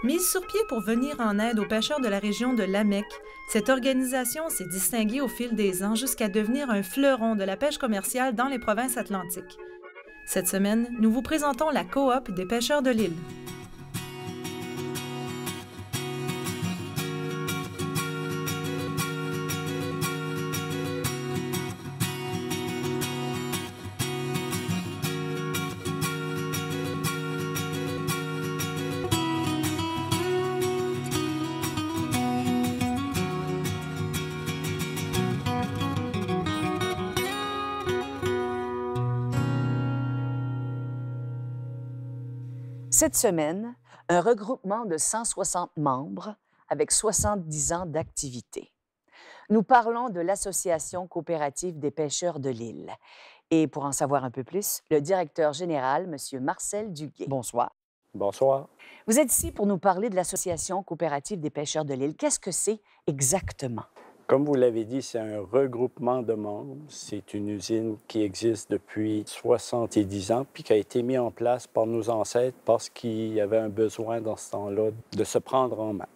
Mise sur pied pour venir en aide aux pêcheurs de la région de Lamec, cette organisation s'est distinguée au fil des ans jusqu'à devenir un fleuron de la pêche commerciale dans les provinces atlantiques. Cette semaine, nous vous présentons la coop des pêcheurs de l'île. Cette semaine, un regroupement de 160 membres avec 70 ans d'activité. Nous parlons de l'Association coopérative des pêcheurs de l'île. Et pour en savoir un peu plus, le directeur général, M. Marcel Duguay. Bonsoir. Bonsoir. Vous êtes ici pour nous parler de l'Association coopérative des pêcheurs de l'île. Qu'est-ce que c'est exactement? Comme vous l'avez dit, c'est un regroupement de membres. C'est une usine qui existe depuis 70 ans puis qui a été mise en place par nos ancêtres parce qu'il y avait un besoin dans ce temps-là de se prendre en main.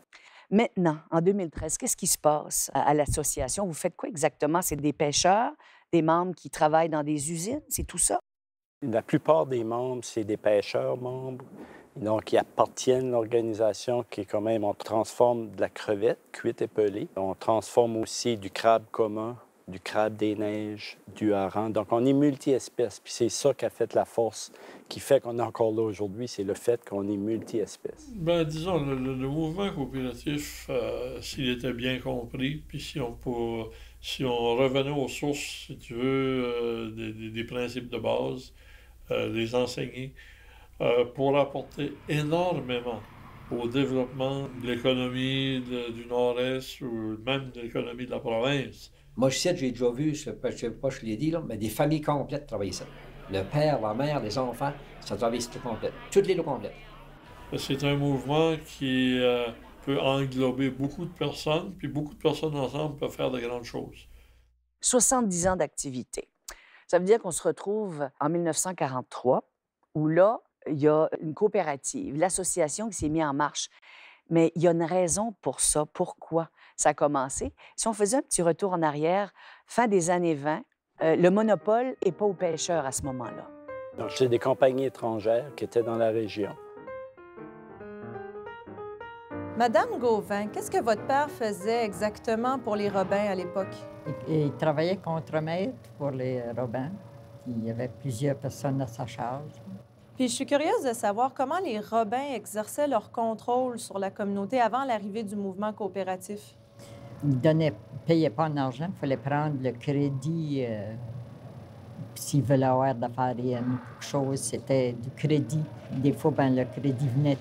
Maintenant, en 2013, qu'est-ce qui se passe à l'association? Vous faites quoi exactement? C'est des pêcheurs, des membres qui travaillent dans des usines? C'est tout ça? La plupart des membres, c'est des pêcheurs membres. Donc, ils appartiennent à l'organisation qui est quand même, on transforme de la crevette cuite et pelée. On transforme aussi du crabe commun, du crabe des neiges, du hareng. Donc, on est multi-espèces. Puis c'est ça qui a fait la force, qui fait qu'on est encore là aujourd'hui, c'est le fait qu'on est multi-espèces. Bien, disons, le mouvement coopératif, s'il était bien compris, puis si on revenait aux sources, si tu veux, des principes de base, les enseigner, pour apporter énormément au développement de l'économie du Nord-Est ou même de l'économie de la province. Moi, je sais, j'ai déjà vu, je ne sais pas, je l'ai dit, là, mais des familles complètes travaillent ça. Le père, la mère, les enfants, ça travaille tout complet. Toutes les deux complètes. C'est un mouvement qui peut englober beaucoup de personnes, puis beaucoup de personnes ensemble peuvent faire de grandes choses. 70 ans d'activité. Ça veut dire qu'on se retrouve en 1943, où là, il y a une coopérative, l'association qui s'est mise en marche. Mais il y a une raison pour ça. Pourquoi ça a commencé? Si on faisait un petit retour en arrière, fin des années 20, le monopole n'est pas aux pêcheurs à ce moment-là. Donc, c'est des compagnies étrangères qui étaient dans la région. Madame Gauvin, qu'est-ce que votre père faisait exactement pour les Robins à l'époque? Il travaillait contre-maître pour les Robins. Il y avait plusieurs personnes à sa charge. Puis je suis curieuse de savoir comment les Robins exerçaient leur contrôle sur la communauté avant l'arrivée du mouvement coopératif. Ils ne payaient pas en argent. Il fallait prendre le crédit. S'ils voulaient avoir d'affaires et quelque chose, c'était du crédit. Des fois, le crédit venait.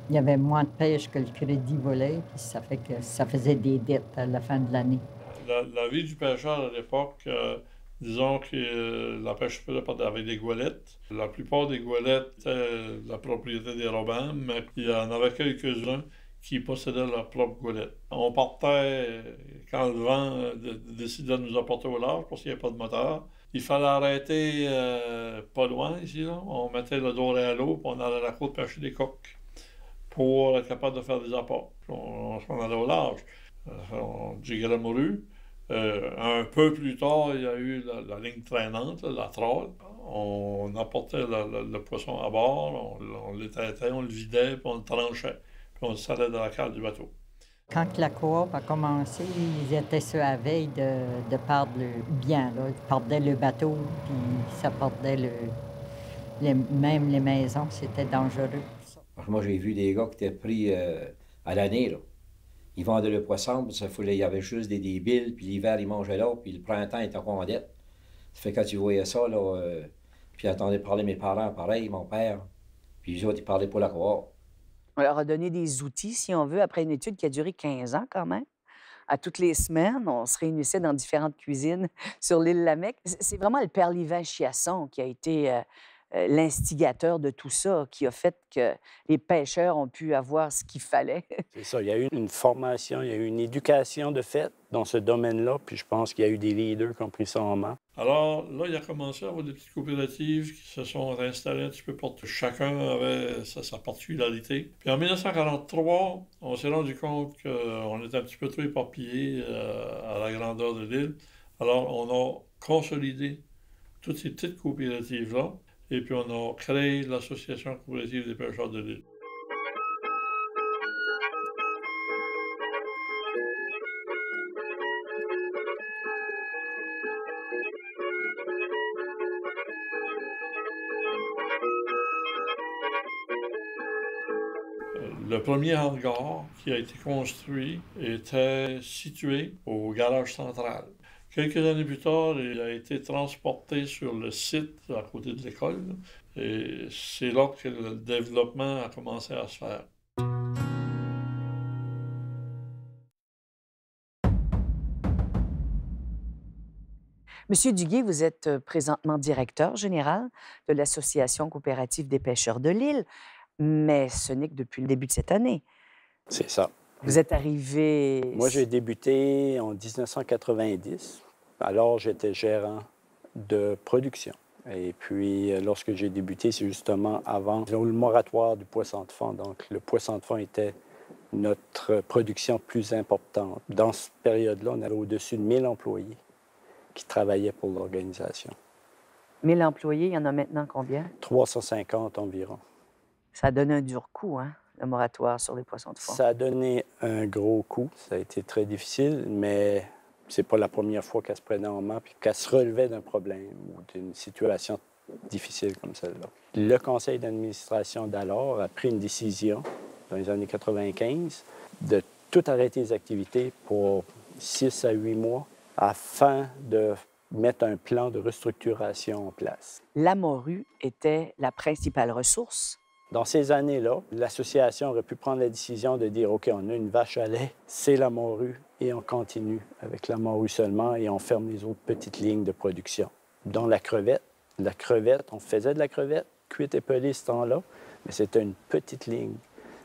Il y avait moins de pêche que le crédit volait, puis ça fait que ça faisait des dettes à la fin de l'année. La vie du pêcheur à l'époque, disons que la pêche se faisait avec des goélettes. La plupart des goélettes étaient la propriété des Robins, mais il y en avait quelques-uns qui possédaient leur propre goélette. On partait quand le vent décidait de nous apporter au large parce qu'il n'y avait pas de moteur. Il fallait arrêter pas loin ici, là. On mettait le doré à l'eau, puis on allait à la côte pêcher des coques pour être capable de faire des apports. Puis on allait au large. On jiguait la morue. Un peu plus tard, il y a eu la ligne traînante, la tralle. On apportait le poisson à bord, on l'étêtait, on le vidait, puis on le tranchait. Puis on le salait dans la cale du bateau. Quand la coop a commencé, ils étaient sur la veille de perdre le bien. Là. Ils perdaient le bateau, puis ça perdait même les maisons, c'était dangereux. Moi, j'ai vu des gars qui étaient pris à l'année, là. Ils vendaient le poisson, puis il y avait juste des billes, puis l'hiver, ils mangeaient là, puis le printemps, ils étaient encore en dette. Ça fait que quand tu voyais ça, là, puis j'entendais parler mes parents, pareil, mon père, puis les autres, ils parlaient pour la coop. On leur a donné des outils, si on veut, après une étude qui a duré 15 ans quand même. À toutes les semaines, on se réunissait dans différentes cuisines sur l'île Lamec. C'est vraiment le père Livan Chiasson qui a été l'instigateur de tout ça, qui a fait que les pêcheurs ont pu avoir ce qu'il fallait. C'est ça. Il y a eu une formation, il y a eu une éducation de fait dans ce domaine-là, puis je pense qu'il y a eu des leaders qui ont pris ça en main. Alors là, il a commencé à avoir des petites coopératives qui se sont installées un petit peu partout. Chacun avait sa particularité. Puis en 1943, on s'est rendu compte qu'on était un petit peu trop éparpillés à la grandeur de l'île. Alors on a consolidé toutes ces petites coopératives-là, et puis on a créé l'Association coopérative des pêcheurs de l'île. Le premier hangar qui a été construit était situé au garage central. Quelques années plus tard, il a été transporté sur le site à côté de l'école, et c'est là que le développement a commencé à se faire. Monsieur Duguay, vous êtes présentement directeur général de l'Association coopérative des pêcheurs de l'île, mais ce n'est que depuis le début de cette année. C'est ça. Vous êtes arrivé... Moi, j'ai débuté en 1990. Alors, j'étais gérant de production. Et puis, lorsque j'ai débuté, c'est justement avant le moratoire du poisson de fond. Donc, le poisson de fond était notre production plus importante. Dans cette période-là, on avait au-dessus de 1000 employés qui travaillaient pour l'organisation. 1000 employés, il y en a maintenant combien? 350 environ. Ça a donné un dur coup, hein, le moratoire sur les poissons de fond. Ça a donné un gros coup. Ça a été très difficile, mais c'est pas la première fois qu'elle se prenait en main puis qu'elle se relevait d'un problème ou d'une situation difficile comme celle-là. Le conseil d'administration d'alors a pris une décision dans les années 95 de tout arrêter les activités pour 6 à 8 mois afin de mettre un plan de restructuration en place. La morue était la principale ressource. Dans ces années-là, l'association aurait pu prendre la décision de dire « OK, on a une vache à lait, c'est la morue, et on continue avec la morue seulement et on ferme les autres petites lignes de production. » Dont la crevette, on faisait de la crevette, cuite et pelée ce temps-là, mais c'était une petite ligne.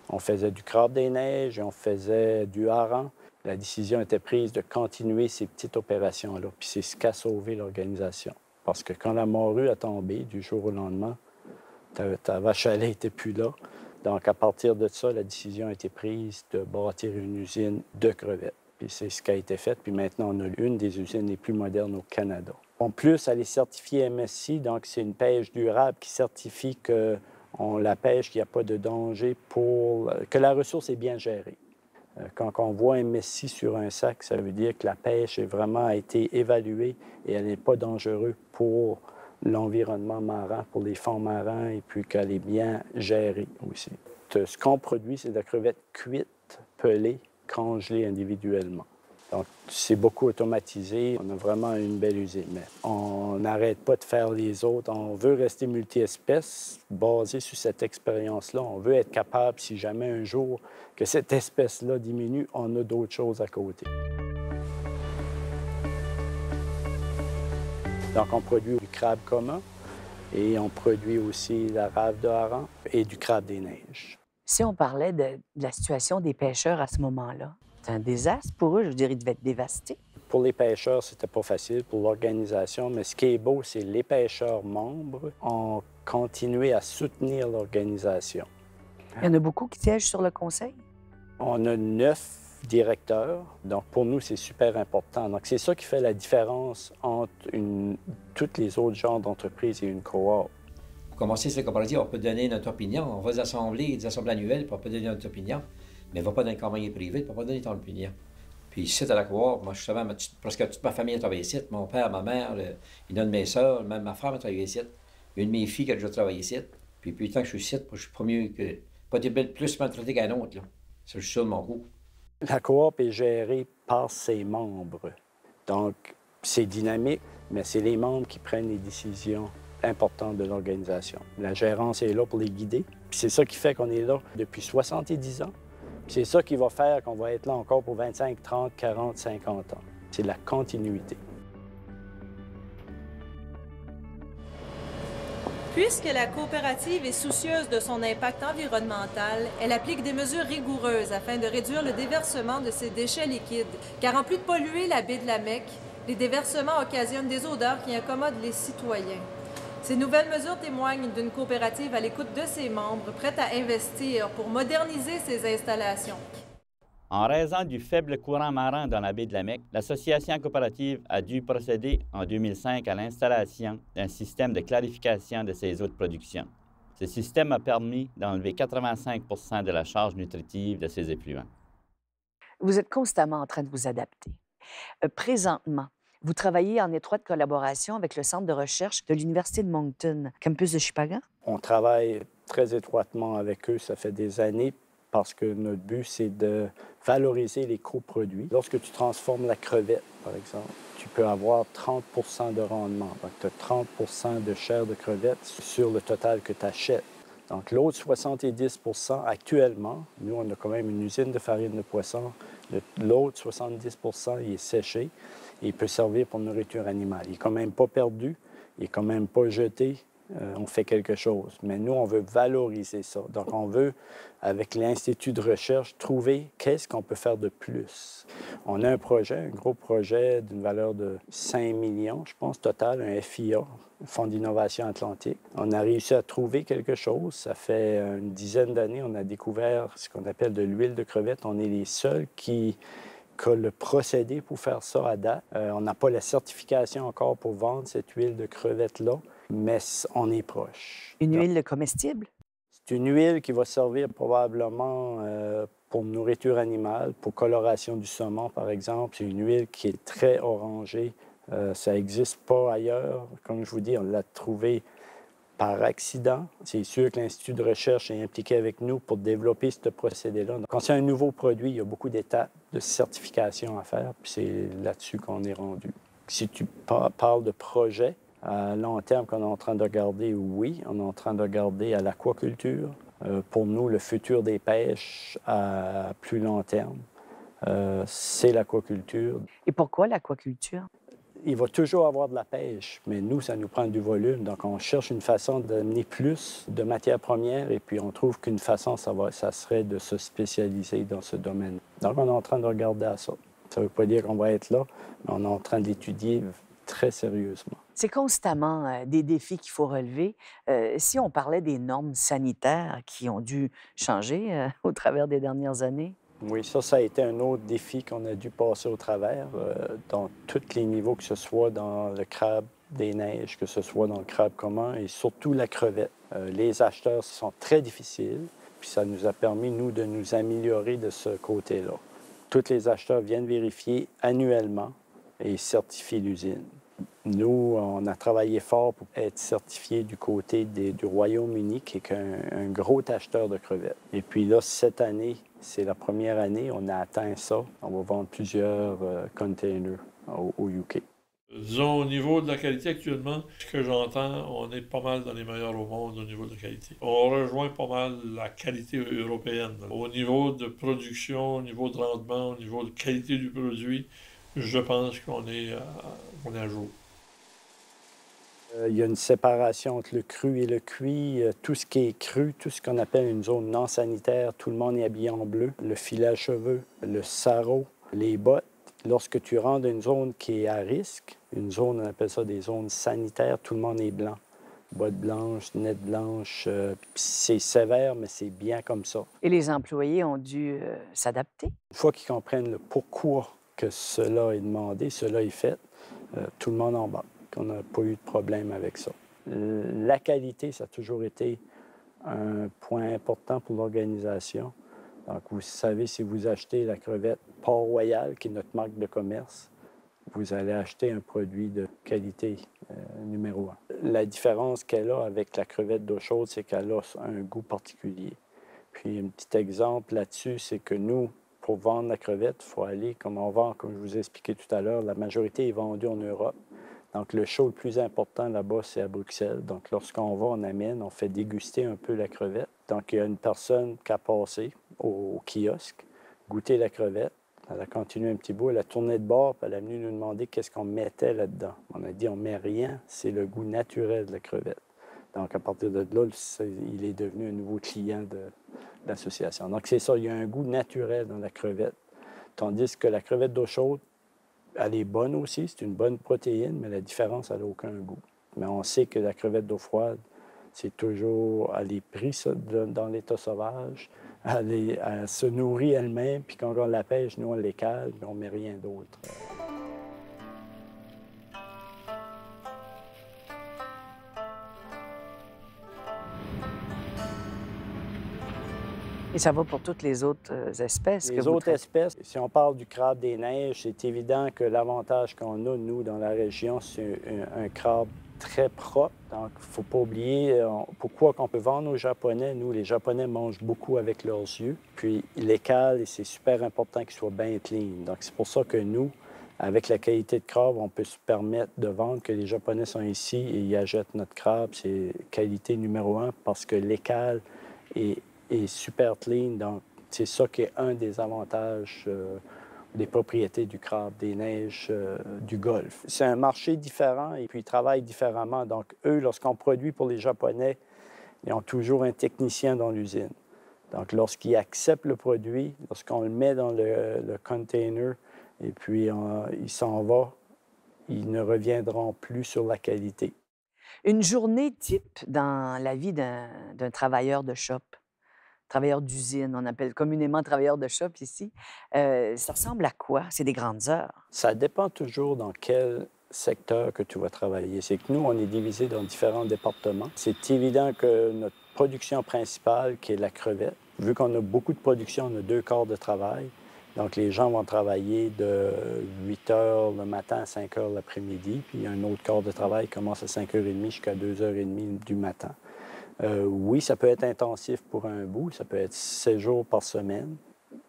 On faisait du crabe des neiges, on faisait du hareng. La décision était prise de continuer ces petites opérations-là, puis c'est ce qui a sauvé l'organisation. Parce que quand la morue a tombé du jour au lendemain, ta vache à lait n'était plus là. Donc, à partir de ça, la décision a été prise de bâtir une usine de crevettes. Puis c'est ce qui a été fait. Puis maintenant, on a une des usines les plus modernes au Canada. En plus, elle est certifiée MSC, donc c'est une pêche durable qui certifie qu'on la pêche, qu'il n'y a pas de danger que la ressource est bien gérée. Quand on voit MSC sur un sac, ça veut dire que la pêche a été évaluée et elle n'est pas dangereuse pour l'environnement marin, pour les fonds marins, et puis qu'elle est bien gérée aussi. Ce qu'on produit, c'est de la crevette cuite, pelée, congelée individuellement. Donc, c'est beaucoup automatisé. On a vraiment une belle usine. Mais on n'arrête pas de faire les autres. On veut rester multi-espèces, basé sur cette expérience-là. On veut être capable, si jamais un jour que cette espèce-là diminue, on a d'autres choses à côté. Donc, on produit du crabe commun et on produit aussi la rave de hareng et du crabe des neiges. Si on parlait de la situation des pêcheurs à ce moment-là, c'est un désastre pour eux. Je veux dire, ils devaient être dévastés. Pour les pêcheurs, c'était pas facile. Pour l'organisation, mais ce qui est beau, c'est que les pêcheurs membres ont continué à soutenir l'organisation. Il y en a beaucoup qui siègent sur le conseil? On a 9 directeurs. Donc, pour nous, c'est super important. Donc, c'est ça qui fait la différence entre tous les autres genres d'entreprises et une coop. Pour commencer, c'est coopérative, on peut donner notre opinion. On va des assemblées annuelles, puis on peut donner notre opinion. Mais on ne va pas dans une compagnie privée, on ne peut pas donner ton opinion. Puis ici, à la coop, moi, je savais, presque toute ma famille a travaillé ici. Mon père, ma mère, une de mes sœurs, même ma femme a travaillé ici. Une de mes filles qui a déjà travaillé ici. Puis depuis le temps que je suis ici, je suis pas mieux que... Pas plus maltraité qu'un autre, là. C'est juste ça de mon goût. La coop est gérée par ses membres. Donc, c'est dynamique, mais c'est les membres qui prennent les décisions importantes de l'organisation. La gérance est là pour les guider. Puis c'est ça qui fait qu'on est là depuis 70 ans. C'est ça qui va faire qu'on va être là encore pour 25, 30, 40, 50 ans. C'est la continuité. Puisque la coopérative est soucieuse de son impact environnemental, elle applique des mesures rigoureuses afin de réduire le déversement de ses déchets liquides. Car en plus de polluer la baie de la Mecque, les déversements occasionnent des odeurs qui incommodent les citoyens. Ces nouvelles mesures témoignent d'une coopérative à l'écoute de ses membres, prête à investir pour moderniser ses installations. En raison du faible courant marin dans la baie de la Mecque, l'association coopérative a dû procéder en 2005 à l'installation d'un système de clarification de ses eaux de production. Ce système a permis d'enlever 85 % de la charge nutritive de ces effluents. Vous êtes constamment en train de vous adapter. Présentement, vous travaillez en étroite collaboration avec le Centre de recherche de l'Université de Moncton, campus de Shippagan? On travaille très étroitement avec eux, ça fait des années, parce que notre but, c'est de valoriser les coproduits. Lorsque tu transformes la crevette, par exemple, tu peux avoir 30 % de rendement. Donc, tu as 30 % de chair de crevette sur le total que tu achètes. Donc, l'autre 70 % actuellement, nous, on a quand même une usine de farine de poisson. L'autre 70 % il est séché et il peut servir pour nourriture animale. Il n'est quand même pas perdu, il n'est quand même pas jeté. On fait quelque chose. Mais nous, on veut valoriser ça. Donc, on veut, avec l'Institut de recherche, trouver qu'est-ce qu'on peut faire de plus. On a un projet, un gros projet d'une valeur de 5 millions, je pense, total, un FIA, Fonds d'innovation atlantique. On a réussi à trouver quelque chose. Ça fait une dizaine d'années, on a découvert ce qu'on appelle de l'huile de crevette. On est les seuls qui a le procédé pour faire ça à date. On n'a pas la certification encore pour vendre cette huile de crevette-là, mais on est proche. Une huile comestible? C'est une huile qui va servir probablement pour nourriture animale, pour coloration du saumon, par exemple. C'est une huile qui est très orangée. Ça n'existe pas ailleurs. Comme je vous dis, on l'a trouvée par accident. C'est sûr que l'Institut de recherche est impliqué avec nous pour développer ce procédé-là. Quand c'est un nouveau produit, il y a beaucoup d'étapes de certification à faire, puis c'est là-dessus qu'on est rendu. Si tu parles de projet à long terme qu'on est en train de regarder, oui, on est en train de regarder à l'aquaculture. Pour nous, le futur des pêches à plus long terme, c'est l'aquaculture. Et pourquoi l'aquaculture? Il va toujours avoir de la pêche, mais nous, ça nous prend du volume. Donc, on cherche une façon d'amener plus de matières premières et puis on trouve qu'une façon, ça serait de se spécialiser dans ce domaine. Donc, on est en train de regarder à ça. Ça ne veut pas dire qu'on va être là, mais on est en train d'étudier très sérieusement. C'est constamment des défis qu'il faut relever. Si on parlait des normes sanitaires qui ont dû changer au travers des dernières années? Oui, ça a été un autre défi qu'on a dû passer au travers dans tous les niveaux, que ce soit dans le crabe des neiges, que ce soit dans le crabe commun et surtout la crevette. Les acheteurs sont très difficiles, puis ça nous a permis, nous, de nous améliorer de ce côté-là. Tous les acheteurs viennent vérifier annuellement et certifient l'usine. Nous, on a travaillé fort pour être certifiés du côté du Royaume-Uni, qui est un gros acheteur de crevettes. Et puis là, cette année, c'est la première année, on a atteint ça. On va vendre plusieurs containers au UK. Disons, au niveau de la qualité actuellement, ce que j'entends, on est pas mal dans les meilleurs au monde au niveau de la qualité. On rejoint pas mal la qualité européenne. Au niveau de production, au niveau de rendement, au niveau de qualité du produit, je pense qu'on est à jour. Il y a une séparation entre le cru et le cuit. Tout ce qui est cru, tout ce qu'on appelle une zone non sanitaire, tout le monde est habillé en bleu. Le filet à cheveux, le sarrau, les bottes. Lorsque tu rentres dans une zone qui est à risque, une zone, on appelle ça des zones sanitaires, tout le monde est blanc. Bottes blanches, nettes blanches. C'est sévère, mais c'est bien comme ça. Et les employés ont dû s'adapter? Une fois qu'ils comprennent le pourquoi que cela est demandé, cela est fait, tout le monde embarque. On n'a pas eu de problème avec ça. La qualité, ça a toujours été un point important pour l'organisation. Donc, vous savez, si vous achetez la crevette Port-Royal, qui est notre marque de commerce, vous allez acheter un produit de qualité numéro 1. La différence qu'elle a avec la crevette d'eau chaude, c'est qu'elle a un goût particulier. Puis, un petit exemple là-dessus, c'est que nous, pour vendre la crevette, il faut aller, comme on vend, comme je vous ai expliqué tout à l'heure, la majorité est vendue en Europe. Donc, le show le plus important là-bas, c'est à Bruxelles. Donc, lorsqu'on va, on amène, on fait déguster un peu la crevette. Donc, il y a une personne qui a passé au kiosque, goûté la crevette. Elle a continué un petit bout, elle a tourné de bord, puis elle est venue nous demander qu'est-ce qu'on mettait là-dedans. On a dit, on met rien, c'est le goût naturel de la crevette. Donc, à partir de là, il est devenu un nouveau client de l'association. Donc, c'est ça, il y a un goût naturel dans la crevette. Tandis que la crevette d'eau chaude, elle est bonne aussi, c'est une bonne protéine, mais la différence, elle n'a aucun goût. Mais on sait que la crevette d'eau froide, c'est toujours, elle est prise dans l'état sauvage, elle se nourrit elle-même, puis quand on la pêche, nous, on l'écale, mais on ne met rien d'autre. Et ça va pour toutes les autres espèces? Les autres espèces, si on parle du crabe des neiges, c'est évident que l'avantage qu'on a, nous, dans la région, c'est un crabe très propre. Donc, il ne faut pas oublier pourquoi qu'on peut vendre aux Japonais. Nous, les Japonais mangent beaucoup avec leurs yeux. Puis, ils l'écalent et c'est super important qu'il soit bien clean. Donc, c'est pour ça que nous, avec la qualité de crabe, on peut se permettre de vendre, que les Japonais sont ici et ils achètent notre crabe. C'est qualité numéro 1 parce que l'écale est super clean. Donc, c'est ça qui est un des avantages des propriétés du crabe des neiges du Golfe. C'est un marché différent et puis ils travaillent différemment. Donc, eux, lorsqu'on produit pour les Japonais, ils ont toujours un technicien dans l'usine. Donc, lorsqu'ils acceptent le produit, lorsqu'on le met dans le container et puis il s'en va, ils ne reviendront plus sur la qualité. Une journée type dans la vie d'un travailleur de shop, travailleur d'usine, on appelle communément travailleur de shop ici, ça ressemble à quoi? C'est des grandes heures. Ça dépend toujours dans quel secteur que tu vas travailler. C'est que nous, on est divisé dans différents départements. C'est évident que notre production principale, qui est la crevette, vu qu'on a beaucoup de production, on a 2 quarts de travail. Donc, les gens vont travailler de 8 heures le matin à 5 heures l'après-midi, puis un autre quart de travail commence à 5h30 jusqu'à 2h30 du matin. Oui, ça peut être intensif pour un bout, ça peut être 7 jours par semaine,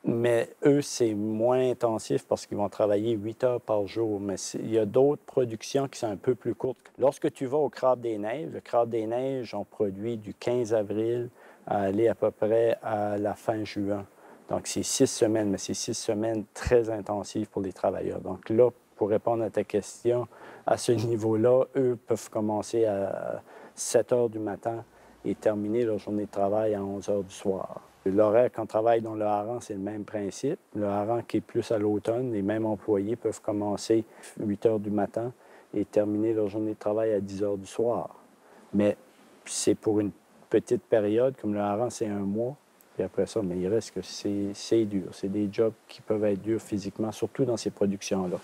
mais eux, c'est moins intensif parce qu'ils vont travailler 8 heures par jour. Mais il y a d'autres productions qui sont un peu plus courtes. Lorsque tu vas au Crabe des Neiges, le Crabe des Neiges, on produit du 15 avril à aller à peu près à la fin juin. Donc, c'est 6 semaines, mais c'est 6 semaines très intensives pour les travailleurs. Donc là, pour répondre à ta question, à ce niveau-là, eux peuvent commencer à 7 heures du matin et terminer leur journée de travail à 11 heures du soir. L'horaire, quand on travaille dans le hareng, c'est le même principe. Le hareng qui est plus à l'automne, les mêmes employés peuvent commencer 8 heures du matin et terminer leur journée de travail à 10 heures du soir. Mais c'est pour une petite période, comme le hareng, c'est 1 mois. Puis après ça, mais il reste que c'est dur. C'est des jobs qui peuvent être durs physiquement, surtout dans ces productions-là.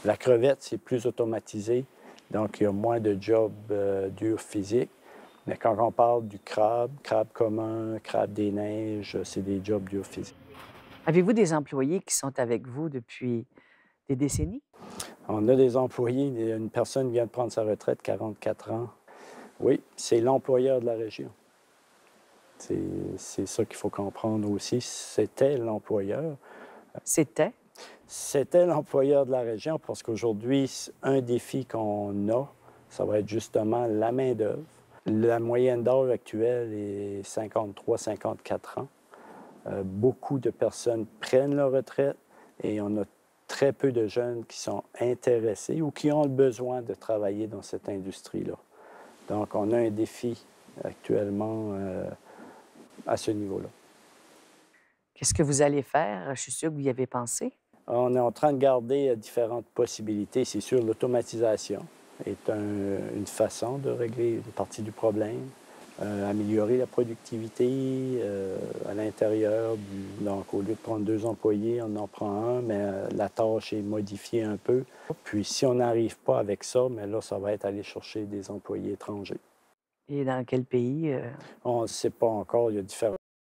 La crevette, c'est plus automatisé, donc il y a moins de jobs durs physiques. Mais quand on parle du crabe commun, crabe des neiges, c'est des jobs durs physiques. Avez-vous des employés qui sont avec vous depuis des décennies? On a des employés, une personne vient de prendre sa retraite, 44 ans. Oui, c'est l'employeur de la région. C'est ça qu'il faut comprendre aussi. C'était l'employeur. C'était? C'était l'employeur de la région parce qu'aujourd'hui, un défi qu'on a, ça va être justement la main-d'œuvre. La moyenne d'âge actuelle est 53-54 ans. Beaucoup de personnes prennent leur retraite et on a très peu de jeunes qui sont intéressés ou qui ont le besoin de travailler dans cette industrie-là. Donc, on a un défi actuellement à ce niveau-là. Qu'est-ce que vous allez faire? Je suis sûre que vous y avez pensé. On est en train de garder différentes possibilités. C'est sûr, l'automatisation est une façon de régler une partie du problème. Améliorer la productivité à l'intérieur. Donc, au lieu de prendre 2 employés, on en prend un, mais la tâche est modifiée un peu. Puis, si on n'arrive pas avec ça, mais là, ça va être aller chercher des employés étrangers. Et dans quel pays? On ne sait pas encore. Il y a différents